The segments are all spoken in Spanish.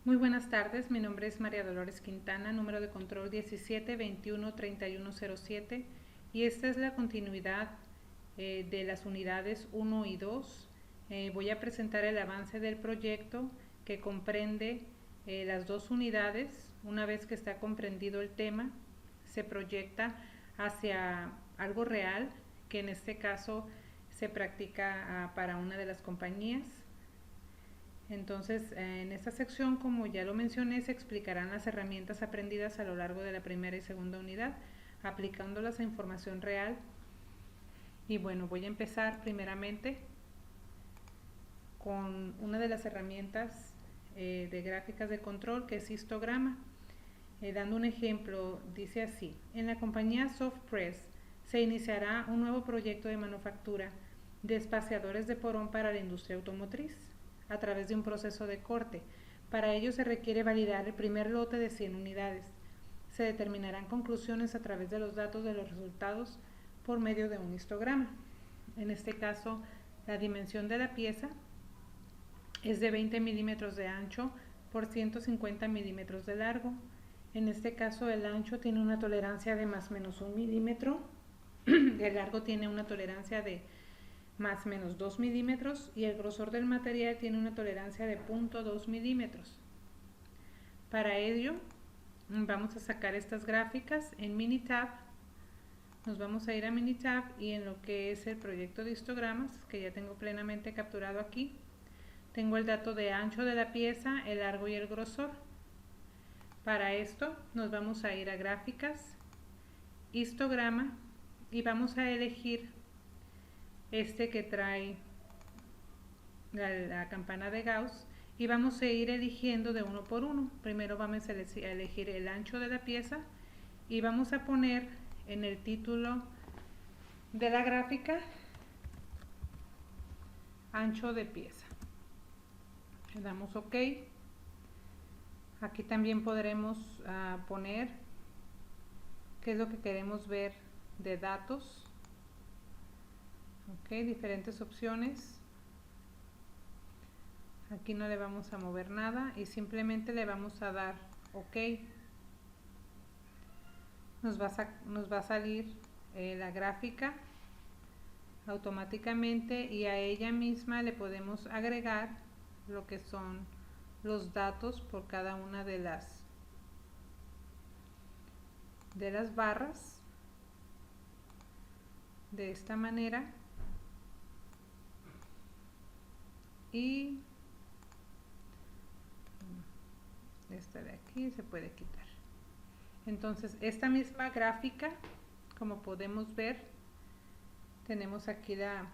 Muy buenas tardes, mi nombre es María Dolores Quintana, número de control 17213107 y esta es la continuidad de las unidades 1 y 2. Voy a presentar el avance del proyecto que comprende las dos unidades. Una vez que está comprendido el tema, se proyecta hacia algo real, que en este caso se practica para una de las compañías. Entonces, en esta sección, como ya lo mencioné, se explicarán las herramientas aprendidas a lo largo de la primera y segunda unidad, aplicándolas a información real. Y bueno, voy a empezar primeramente con una de las herramientas de gráficas de control, que es histograma. Dando un ejemplo, dice así: en la compañía Softpress se iniciará un nuevo proyecto de manufactura de espaciadores de porón para la industria automotriz a través de un proceso de corte. Para ello se requiere validar el primer lote de 100 unidades. Se determinarán conclusiones a través de los datos de los resultados por medio de un histograma. En este caso, la dimensión de la pieza es de 20 milímetros de ancho por 150 milímetros de largo. En este caso, el ancho tiene una tolerancia de más o menos 1 milímetro, el largo tiene una tolerancia de más o menos 2 milímetros y el grosor del material tiene una tolerancia de 0.2 milímetros. Para ello, vamos a sacar estas gráficas en Minitab. Nos vamos a ir a Minitab y en lo que es el proyecto de histogramas, que ya tengo plenamente capturado aquí, tengo el dato de ancho de la pieza, el largo y el grosor. Para esto nos vamos a ir a gráficas, histograma, y vamos a elegir este que trae la campana de Gauss, y vamos a ir eligiendo de uno por uno. Primero vamos a elegir el ancho de la pieza y vamos a poner en el título de la gráfica ancho de pieza. Le damos OK. Aquí también podremos poner qué es lo que queremos ver de datos. Ok, diferentes opciones. Aquí no le vamos a mover nada y simplemente le vamos a dar OK. Nos va a salir la gráfica automáticamente y a ella misma le podemos agregar lo que son los datos por cada una de las barras, de esta manera, y esta de aquí se puede quitar. Entonces, esta misma gráfica, como podemos ver, tenemos aquí la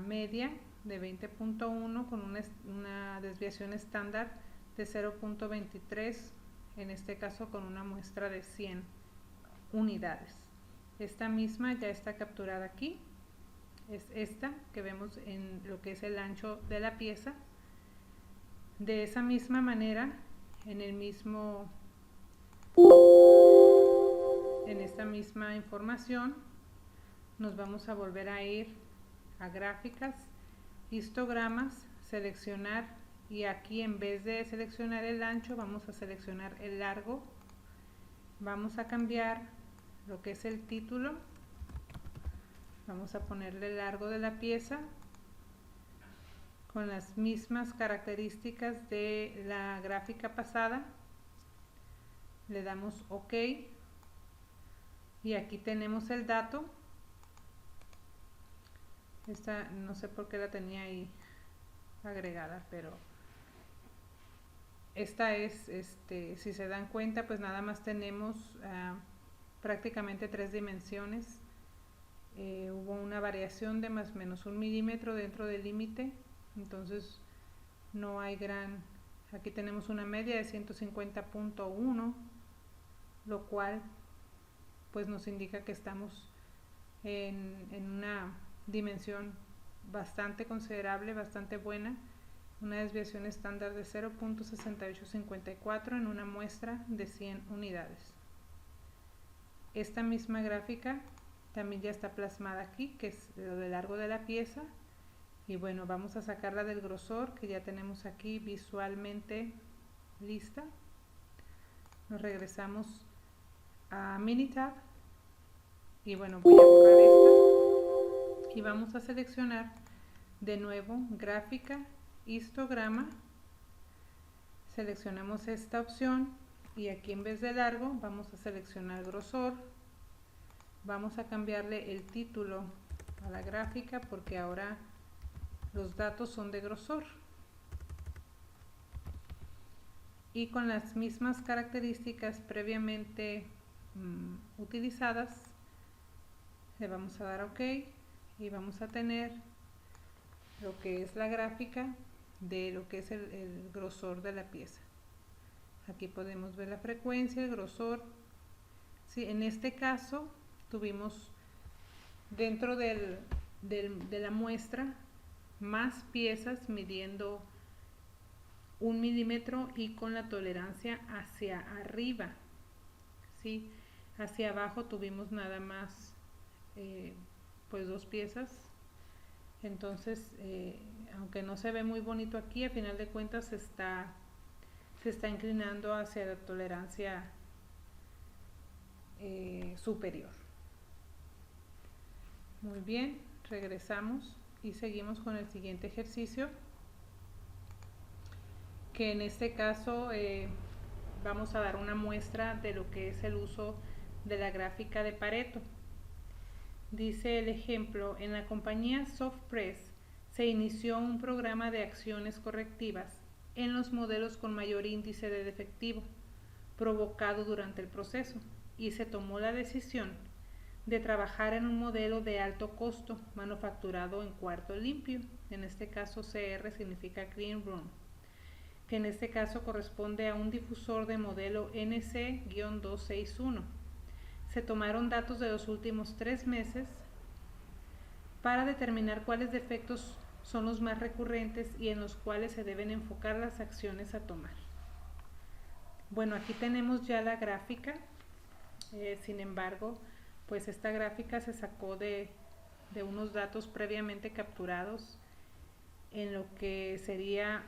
media de 20.1 con una desviación estándar de 0.23, en este caso con una muestra de 100 unidades. Esta misma ya está capturada aquí, es esta que vemos en lo que es el ancho de la pieza. De esa misma manera, en esta misma información, nos vamos a volver a ir a gráficas, histogramas, seleccionar, y aquí en vez de seleccionar el ancho vamos a seleccionar el largo. Vamos a cambiar lo que es el título, vamos a ponerle el largo de la pieza con las mismas características de la gráfica pasada. Le damos OK y aquí tenemos el dato. Esta no sé por qué la tenía ahí agregada, pero esta es, si se dan cuenta, pues nada más tenemos prácticamente 3 dimensiones. Hubo una variación de más o menos 1 milímetro dentro del límite, entonces no hay gran. Aquí tenemos una media de 150.1, lo cual pues nos indica que estamos en una dimensión bastante considerable, bastante buena, una desviación estándar de 0.6854 en una muestra de 100 unidades. Esta misma gráfica también ya está plasmada aquí, que es lo de largo de la pieza, y bueno, vamos a sacarla del grosor, que ya tenemos aquí visualmente lista. Nos regresamos a Minitab y bueno, voy a borrar esta y vamos a seleccionar de nuevo gráfica, histograma. Seleccionamos esta opción y aquí en vez de largo vamos a seleccionar grosor. Vamos a cambiarle el título a la gráfica porque ahora los datos son de grosor. Y con las mismas características previamente utilizadas, le vamos a dar OK y vamos a tener lo que es la gráfica de lo que es el grosor de la pieza. Aquí podemos ver la frecuencia, el grosor. Sí, en este caso tuvimos dentro de la muestra más piezas midiendo 1 milímetro y con la tolerancia hacia arriba, ¿sí? Hacia abajo tuvimos nada más pues 2 piezas. Entonces aunque no se ve muy bonito aquí, a final de cuentas se está inclinando hacia la tolerancia superior. Muy bien, regresamos y seguimos con el siguiente ejercicio, que en este caso vamos a dar una muestra de lo que es el uso de la gráfica de Pareto. Dice el ejemplo: en la compañía Softpress se inició un programa de acciones correctivas en los modelos con mayor índice de defectivo provocado durante el proceso y se tomó la decisión de trabajar en un modelo de alto costo manufacturado en cuarto limpio. En este caso CR significa Clean Room, que en este caso corresponde a un difusor de modelo NC-261. Se tomaron datos de los últimos 3 meses para determinar cuáles defectos son los más recurrentes y en los cuales se deben enfocar las acciones a tomar. Bueno, aquí tenemos ya la gráfica, sin embargo, pues esta gráfica se sacó de unos datos previamente capturados en lo que sería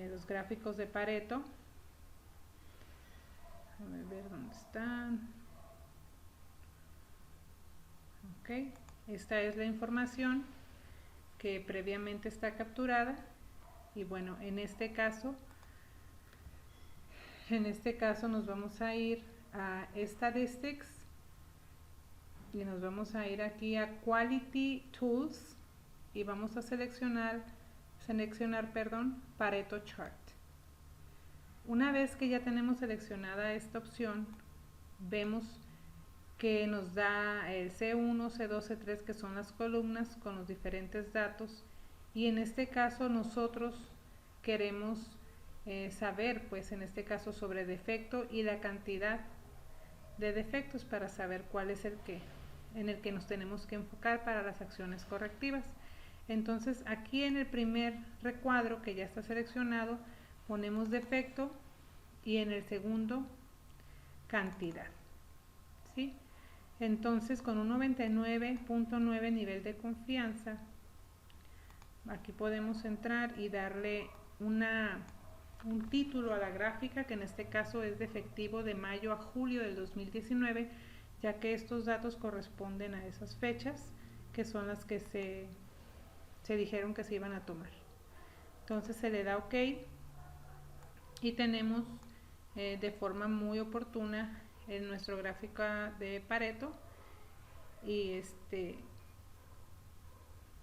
los gráficos de Pareto. Déjame ver dónde están. Ok, esta es la información que previamente está capturada y bueno, en este caso nos vamos a ir a Statistics y nos vamos a ir aquí a Quality Tools y vamos a seleccionar Pareto Chart. Una vez que ya tenemos seleccionada esta opción, vemos que nos da el C1, C2, C3, que son las columnas con los diferentes datos, y en este caso nosotros queremos saber, pues en este caso, sobre defecto y la cantidad de defectos para saber cuál es en el que nos tenemos que enfocar para las acciones correctivas. Entonces aquí en el primer recuadro que ya está seleccionado ponemos defecto y en el segundo cantidad, ¿sí? Entonces con un 99.9 nivel de confianza, aquí podemos entrar y darle un título a la gráfica, que en este caso es defectivo de mayo a julio del 2019, ya que estos datos corresponden a esas fechas que son las que se dijeron que se iban a tomar. Entonces se le da OK y tenemos de forma muy oportuna en nuestro gráfico de Pareto y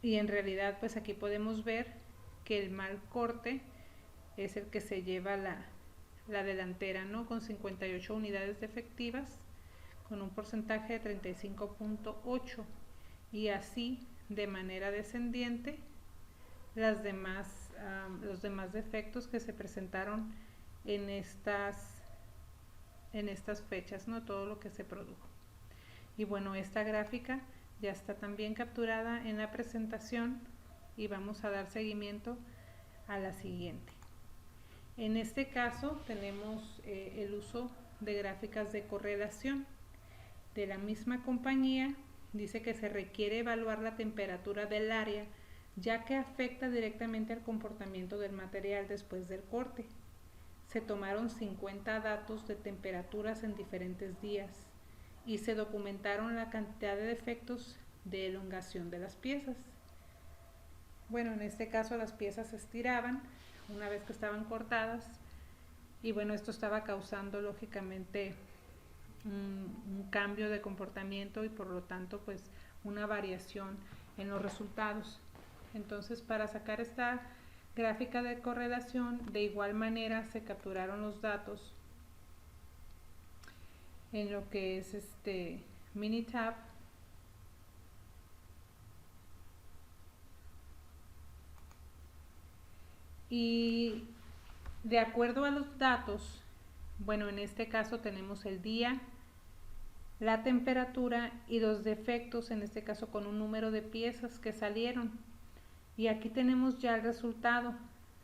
en realidad pues aquí podemos ver que el mal corte es el que se lleva la delantera, ¿no? Con 58 unidades defectivas, con un porcentaje de 35.8, y así de manera descendiente los demás defectos que se presentaron en estas fechas, ¿no? Todo lo que se produjo. Y bueno, esta gráfica ya está también capturada en la presentación y vamos a dar seguimiento a la siguiente. En este caso tenemos el uso de gráficas de correlación de la misma compañía. Dice que se requiere evaluar la temperatura del área, ya que afecta directamente al comportamiento del material después del corte. se tomaron 50 datos de temperaturas en diferentes días y se documentaron la cantidad de defectos de elongación de las piezas. Bueno, en este caso las piezas se estiraban una vez que estaban cortadas y bueno, esto estaba causando lógicamente un cambio de comportamiento y por lo tanto pues una variación en los resultados. Entonces, para sacar esta gráfica de correlación, de igual manera se capturaron los datos en lo que es Minitab, y de acuerdo a los datos, bueno, en este caso tenemos el día, la temperatura y los defectos, en este caso con un número de piezas que salieron. Y aquí tenemos ya el resultado.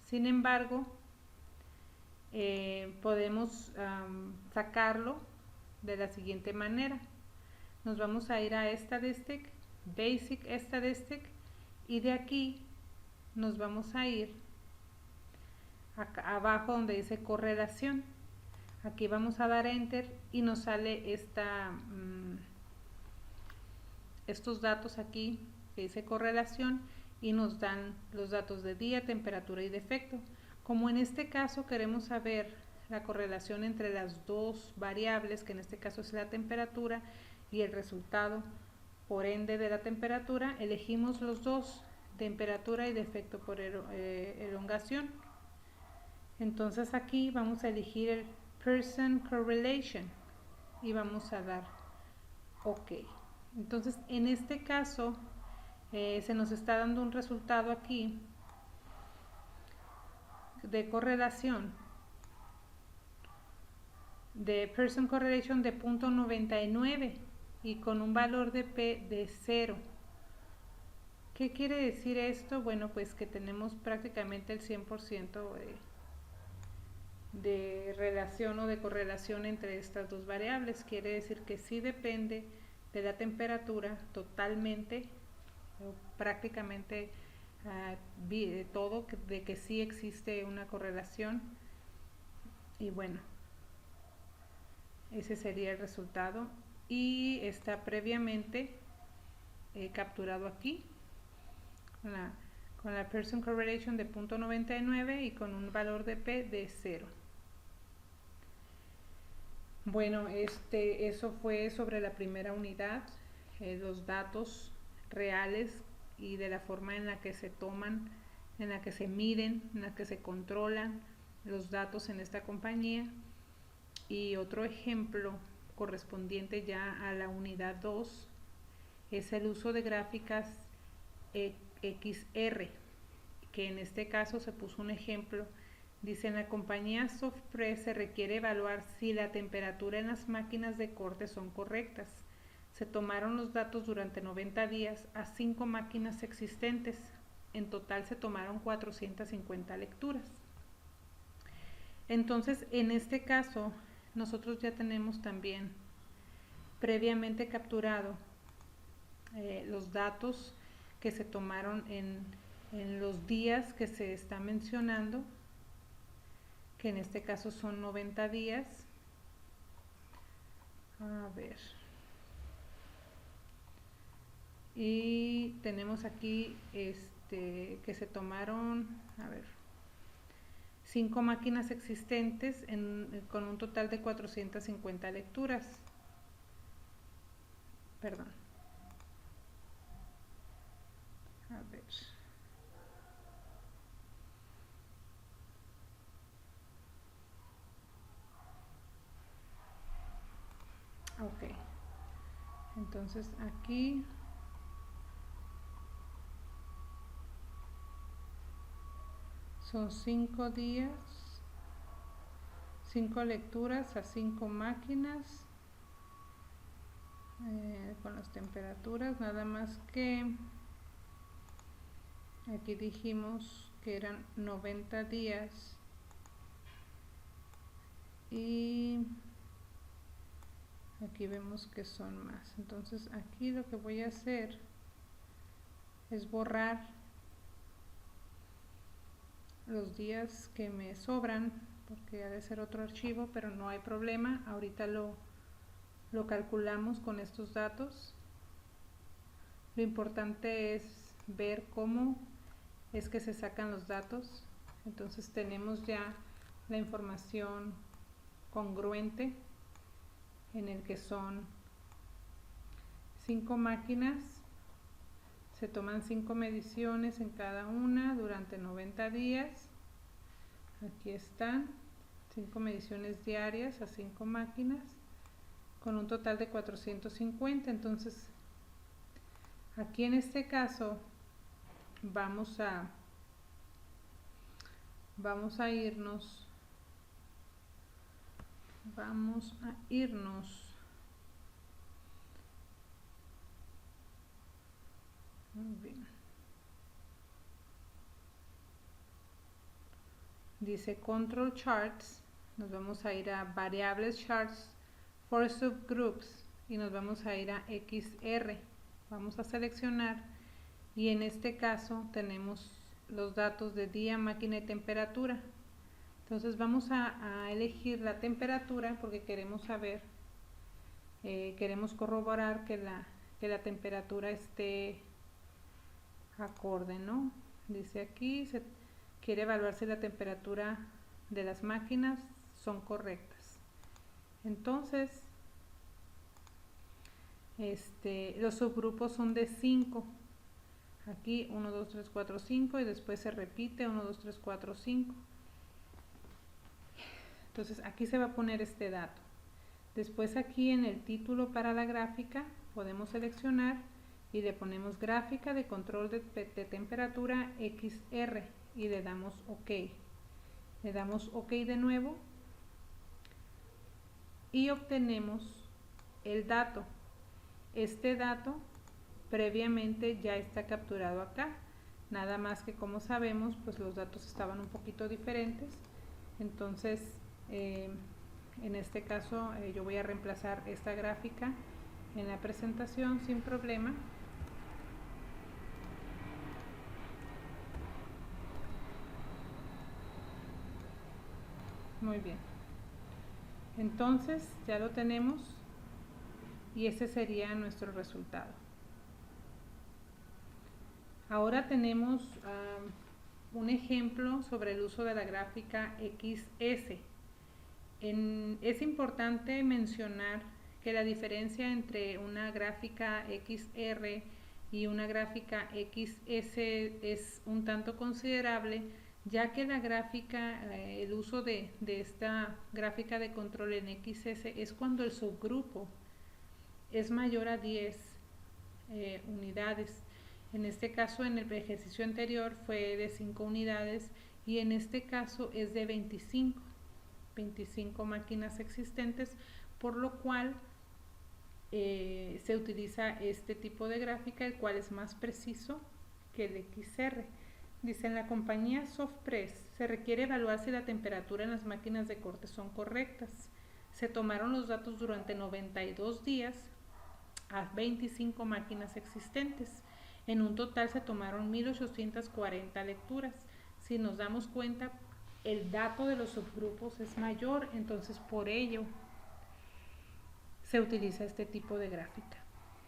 Sin embargo, podemos sacarlo de la siguiente manera. Nos vamos a ir a Statistic, Basic Statistic, y de aquí nos vamos a ir acá abajo donde dice correlación. Aquí vamos a dar Enter y nos sale estos datos aquí que dice correlación y nos dan los datos de día, temperatura y defecto. Como en este caso queremos saber la correlación entre las dos variables, que en este caso es la temperatura y el resultado por ende de la temperatura, elegimos los dos, temperatura y defecto por elongación. Entonces aquí vamos a elegir el Pearson Correlation y vamos a dar OK. Entonces en este caso se nos está dando un resultado aquí de correlación de Pearson Correlation de 0.99 y con un valor de P de 0. ¿Qué quiere decir esto? Bueno, pues que tenemos prácticamente el 100% de relación o de correlación entre estas dos variables. Quiere decir que sí depende de la temperatura totalmente o prácticamente de todo, de que sí existe una correlación. Y bueno, ese sería el resultado y está previamente capturado aquí con la Pearson Correlation de 0.99 y con un valor de P de 0. Bueno, eso fue sobre la primera unidad, los datos reales y de la forma en la que se toman, en la que se miden, en la que se controlan los datos en esta compañía. Y otro ejemplo correspondiente ya a la unidad 2 es el uso de gráficas XR, que en este caso se puso un ejemplo. Dice, en la compañía Softpress se requiere evaluar si la temperatura en las máquinas de corte son correctas. Se tomaron los datos durante 90 días a 5 máquinas existentes. En total se tomaron 450 lecturas. Entonces, en este caso, nosotros ya tenemos también previamente capturado los datos que se tomaron en los días que se está mencionando, que en este caso son 90 días. A ver. Y tenemos aquí que se tomaron, a ver, 5 máquinas existentes con un total de 450 lecturas. Perdón. A ver. Ok. Entonces aquí son 5 días, 5 lecturas a 5 máquinas con las temperaturas, nada más que aquí dijimos que eran 90 días y aquí vemos que son más. Entonces aquí lo que voy a hacer es borrar los días que me sobran, porque ha de ser otro archivo, pero no hay problema. Ahorita lo calculamos con estos datos. Lo importante es ver cómo es que se sacan los datos. Entonces tenemos ya la información congruente en el que son 5 máquinas, se toman 5 mediciones en cada una durante 90 días. Aquí están 5 mediciones diarias a 5 máquinas con un total de 450. Entonces aquí en este caso vamos a irnos muy bien. Dice Control Charts, nos vamos a ir a Variables Charts for Subgroups y nos vamos a ir a XR. Vamos a seleccionar y en este caso tenemos los datos de día, máquina y temperatura. Entonces vamos a elegir la temperatura porque queremos saber, queremos corroborar que la temperatura esté acorde, ¿no? Dice aquí, se quiere evaluar si la temperatura de las máquinas son correctas. Entonces, los subgrupos son de 5. Aquí 1, 2, 3, 4, 5 y después se repite 1, 2, 3, 4, 5. Entonces aquí se va a poner este dato. Después aquí en el título para la gráfica podemos seleccionar y le ponemos gráfica de control de temperatura XR y le damos OK. Le damos OK de nuevo y obtenemos el dato. Este dato previamente ya está capturado acá, nada más que como sabemos pues los datos estaban un poquito diferentes. Entonces en este caso yo voy a reemplazar esta gráfica en la presentación sin problema. Muy bien, entonces ya lo tenemos y ese sería nuestro resultado. Ahora tenemos un ejemplo sobre el uso de la gráfica XS. Es importante mencionar que la diferencia entre una gráfica XR y una gráfica XS es un tanto considerable, ya que la gráfica, el uso de esta gráfica de control en XS es cuando el subgrupo es mayor a 10 unidades. En este caso, en el ejercicio anterior fue de 5 unidades y en este caso es de 25 máquinas existentes, por lo cual se utiliza este tipo de gráfica, el cual es más preciso que el XR. Dice, en la compañía Softpress se requiere evaluar si la temperatura en las máquinas de corte son correctas. Se tomaron los datos durante 92 días a 25 máquinas existentes. En un total se tomaron 1840 lecturas. Si nos damos cuenta, el dato de los subgrupos es mayor, entonces por ello se utiliza este tipo de gráfica.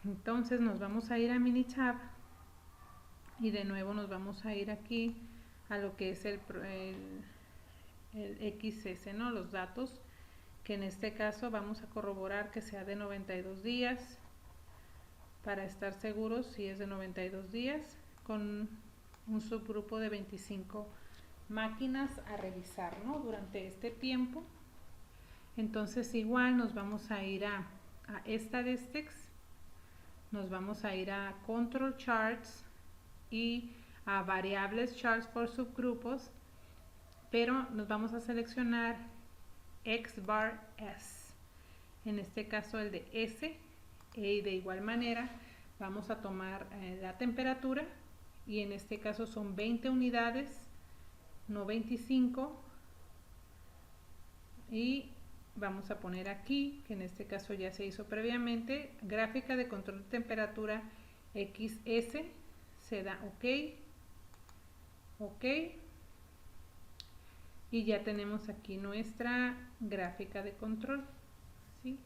Entonces nos vamos a ir a Minitab y de nuevo nos vamos a ir aquí a lo que es el XS, ¿no? Los datos, que en este caso vamos a corroborar que sea de 92 días para estar seguros si es de 92 días con un subgrupo de 25 máquinas a revisar, ¿no? Durante este tiempo. Entonces igual nos vamos a ir a Statistics, nos vamos a ir a Control Charts y a Variables Charts por subgrupos, pero nos vamos a seleccionar XBAR S, en este caso el de S, y de igual manera vamos a tomar la temperatura y en este caso son 20 unidades, no 25, y vamos a poner aquí, que en este caso ya se hizo previamente, gráfica de control de temperatura XS, se da OK, OK, y ya tenemos aquí nuestra gráfica de control, ¿sí?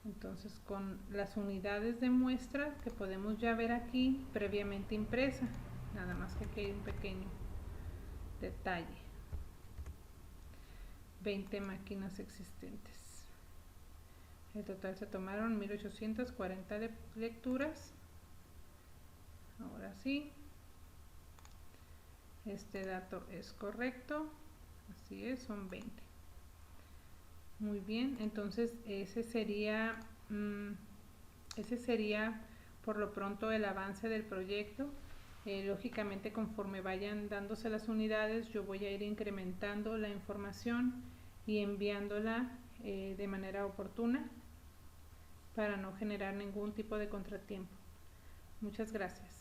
Entonces con las unidades de muestra que podemos ya ver aquí previamente impresa, nada más que aquí hay un pequeño detalle. 20 máquinas existentes. En total se tomaron 1840 lecturas. Ahora sí, este dato es correcto, así es, son 20. Muy bien, entonces ese sería por lo pronto el avance del proyecto. Lógicamente, conforme vayan dándose las unidades, yo voy a ir incrementando la información y enviándola de manera oportuna para no generar ningún tipo de contratiempo. Muchas gracias.